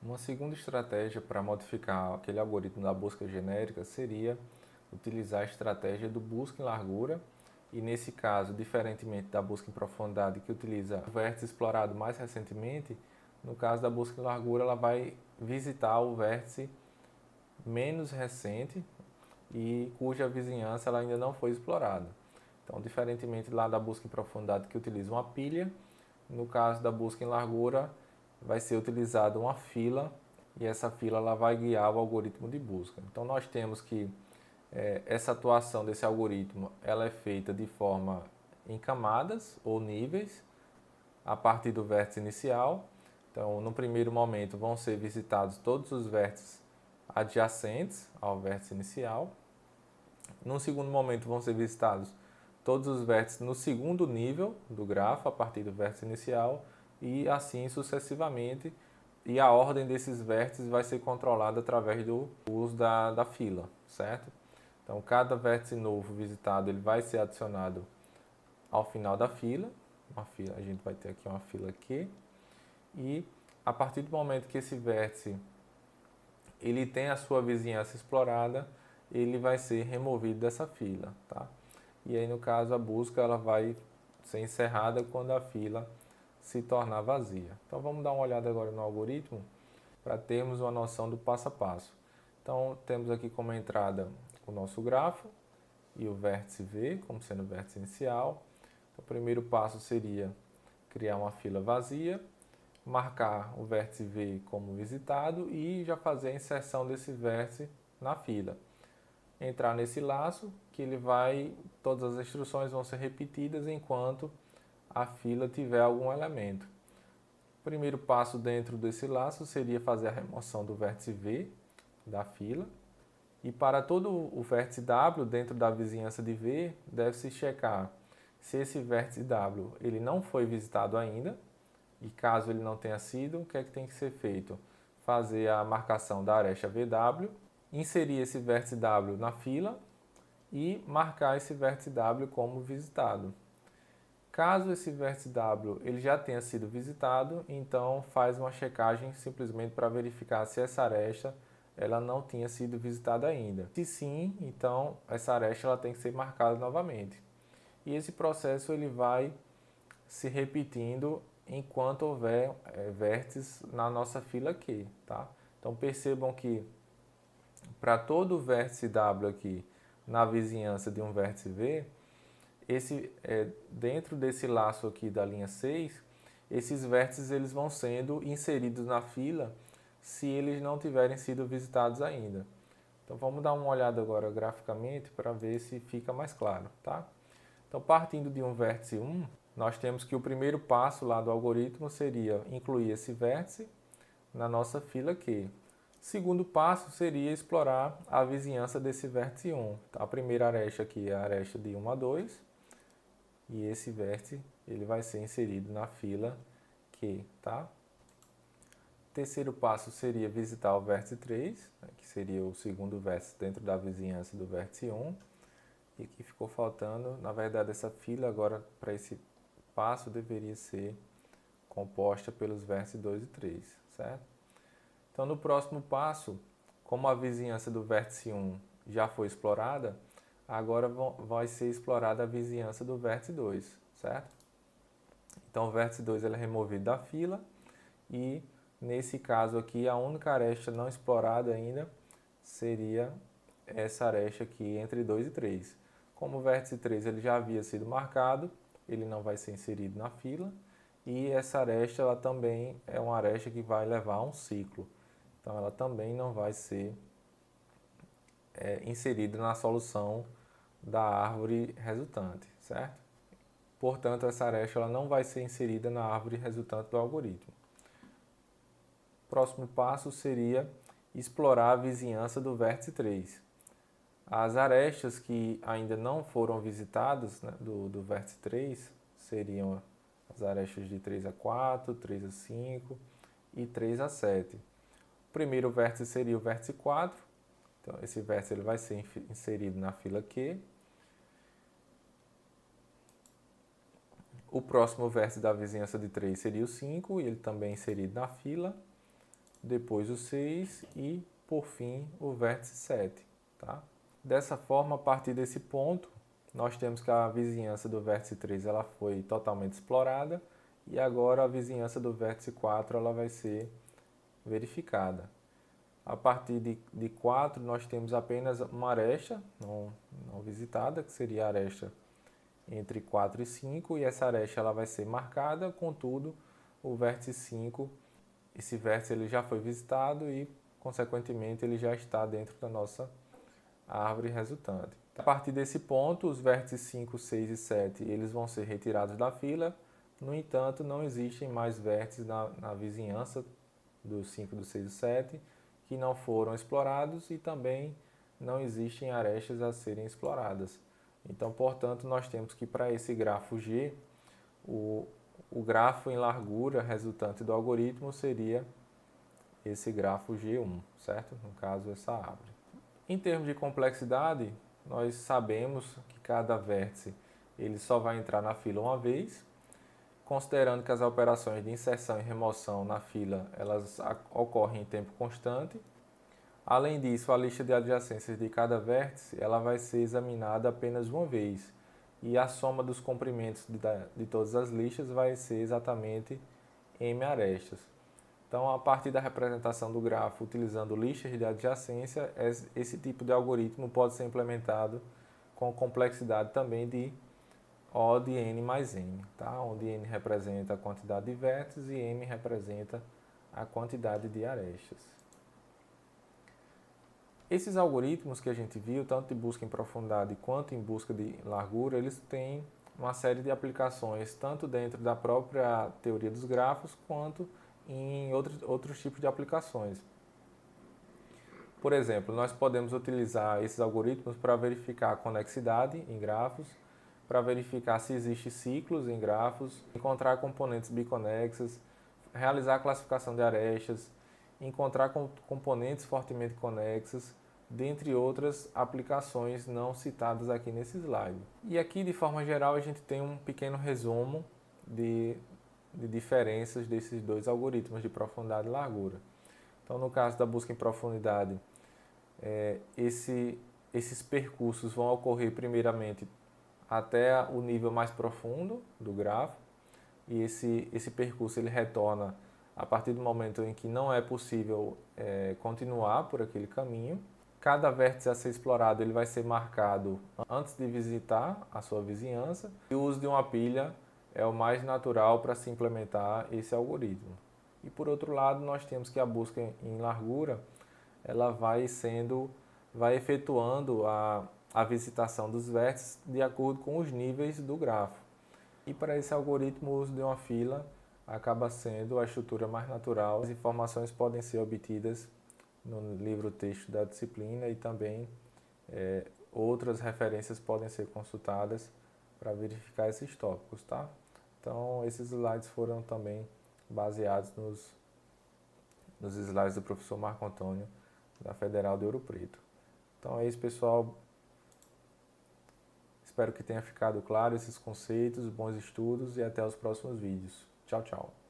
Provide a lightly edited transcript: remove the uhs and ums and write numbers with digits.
Uma segunda estratégia para modificar aquele algoritmo da busca genérica seria utilizar a estratégia do busca em largura e, nesse caso, diferentemente da busca em profundidade, que utiliza o vértice explorado mais recentemente, no caso da busca em largura ela vai visitar o vértice menos recente e cuja vizinhança ela ainda não foi explorada. Então, diferentemente lá da busca em profundidade, que utiliza uma pilha, no caso da busca em largura vai ser utilizada uma fila e essa fila ela vai guiar o algoritmo de busca. Então nós temos que essa atuação desse algoritmo ela é feita de forma em camadas ou níveis a partir do vértice inicial. Então no primeiro momento vão ser visitados todos os vértices adjacentes ao vértice inicial. No segundo momento vão ser visitados todos os vértices no segundo nível do grafo a partir do vértice inicial e assim sucessivamente, e a ordem desses vértices vai ser controlada através do uso da fila, certo? Então, cada vértice novo visitado ele vai ser adicionado ao final da fila, a gente vai ter aqui uma fila Q, e a partir do momento que esse vértice ele tem a sua vizinhança explorada, ele vai ser removido dessa fila, tá? E aí, no caso, a busca ela vai ser encerrada quando a fila se tornar vazia. Então vamos dar uma olhada agora no algoritmo para termos uma noção do passo a passo. Então temos aqui como entrada o nosso grafo e o vértice V como sendo o vértice inicial. Então, o primeiro passo seria criar uma fila vazia, marcar o vértice V como visitado e já fazer a inserção desse vértice na fila. Entrar nesse laço que ele vai, todas as instruções vão ser repetidas enquanto a fila tiver algum elemento. O primeiro passo dentro desse laço seria fazer a remoção do vértice V da fila. E para todo o vértice W dentro da vizinhança de V, deve-se checar se esse vértice W ele não foi visitado ainda. E caso ele não tenha sido, o que é que tem que ser feito? Fazer a marcação da arecha VW, inserir esse vértice W na fila e marcar esse vértice W como visitado. Caso esse vértice W ele já tenha sido visitado, então faz uma checagem simplesmente para verificar se essa aresta ela não tinha sido visitada ainda. Se sim, então essa aresta ela tem que ser marcada novamente. E esse processo ele vai se repetindo enquanto houver vértices na nossa fila Q, tá? Então percebam que para todo vértice W aqui na vizinhança de um vértice V, dentro desse laço aqui da linha 6, esses vértices eles vão sendo inseridos na fila se eles não tiverem sido visitados ainda. Então vamos dar uma olhada agora graficamente para ver se fica mais claro, tá? Então partindo de um vértice 1, nós temos que o primeiro passo lá do algoritmo seria incluir esse vértice na nossa fila Q. Segundo passo seria explorar a vizinhança desse vértice 1. Então, a primeira aresta aqui é a aresta de 1 a 2 e esse vértice ele vai ser inserido na fila Q, tá? Terceiro passo seria visitar o vértice 3, que seria o segundo vértice dentro da vizinhança do vértice 1. E aqui ficou faltando, na verdade, essa fila agora para esse passo deveria ser composta pelos vértices 2 e 3, certo? Então, no próximo passo, como a vizinhança do vértice 1 já foi explorada, agora vai ser explorada a vizinhança do vértice 2, certo? Então, o vértice 2 ele é removido da fila e, nesse caso aqui, a única aresta não explorada ainda seria essa aresta aqui entre 2 e 3. Como o vértice 3 ele já havia sido marcado, ele não vai ser inserido na fila. E essa aresta ela também é uma aresta que vai levar a um ciclo. Então ela também não vai ser inserida na solução da árvore resultante, certo? Portanto, essa aresta ela não vai ser inserida na árvore resultante do algoritmo. O próximo passo seria explorar a vizinhança do vértice 3. As arestas que ainda não foram visitadas, né, do vértice 3 seriam as arestas de 3 a 4, 3 a 5 e 3 a 7. O primeiro vértice seria o vértice 4, então esse vértice ele vai ser inserido na fila Q. O próximo vértice da vizinhança de 3 seria o 5 e ele também é inserido na fila. depois o 6 e, por fim, o vértice 7. Tá? Dessa forma, a partir desse ponto, nós temos que a vizinhança do vértice 3 ela foi totalmente explorada e agora a vizinhança do vértice 4 ela vai ser verificada. A partir de 4, nós temos apenas uma aresta não visitada, que seria a aresta entre 4 e 5, e essa aresta ela vai ser marcada, contudo, o vértice 5, esse vértice ele já foi visitado e, consequentemente, ele já está dentro da nossa árvore resultante. A partir desse ponto, os vértices 5, 6 e 7 eles vão ser retirados da fila, no entanto, não existem mais vértices na vizinhança do 5, do 6 e do 7 que não foram explorados e também não existem arestas a serem exploradas. Então, portanto, nós temos que para esse grafo G, o grafo em largura resultante do algoritmo seria esse grafo G1, certo? No caso, essa árvore. Em termos de complexidade, nós sabemos que cada vértice ele só vai entrar na fila uma vez, considerando que as operações de inserção e remoção na fila elas ocorrem em tempo constante. Além disso, a lista de adjacências de cada vértice ela vai ser examinada apenas uma vez e a soma dos comprimentos de todas as listas vai ser exatamente m arestas. Então, a partir da representação do grafo utilizando listas de adjacência, esse tipo de algoritmo pode ser implementado com complexidade também de O de n mais m, tá? Onde n representa a quantidade de vértices e m representa a quantidade de arestas. Esses algoritmos que a gente viu, tanto de busca em profundidade quanto em busca de largura, eles têm uma série de aplicações, tanto dentro da própria teoria dos grafos, quanto em outros tipos de aplicações. Por exemplo, nós podemos utilizar esses algoritmos para verificar a conexidade em grafos, para verificar se existem ciclos em grafos, encontrar componentes biconexas, realizar a classificação de arestas, encontrar componentes fortemente conexas, dentre outras aplicações não citadas aqui nesse slide. E aqui, de forma geral, a gente tem um pequeno resumo de diferenças desses dois algoritmos de profundidade e largura. Então, no caso da busca em profundidade, esses percursos vão ocorrer primeiramente até o nível mais profundo do grafo, e esse percurso ele retorna a partir do momento em que não é possível continuar por aquele caminho. Cada vértice a ser explorado ele vai ser marcado antes de visitar a sua vizinhança, e o uso de uma pilha é o mais natural para se implementar esse algoritmo. E por outro lado, nós temos que a busca em largura, ela vai efetuando a visitação dos vértices de acordo com os níveis do grafo. E para esse algoritmo, o uso de uma fila acaba sendo a estrutura mais natural. As informações podem ser obtidas no livro-texto da disciplina e também outras referências podem ser consultadas para verificar esses tópicos, tá? Então, esses slides foram também baseados nos slides do professor Marco Antônio, da Federal de Ouro Preto. Então é isso, pessoal. Espero que tenha ficado claro esses conceitos, bons estudos e até os próximos vídeos. Tchau, tchau.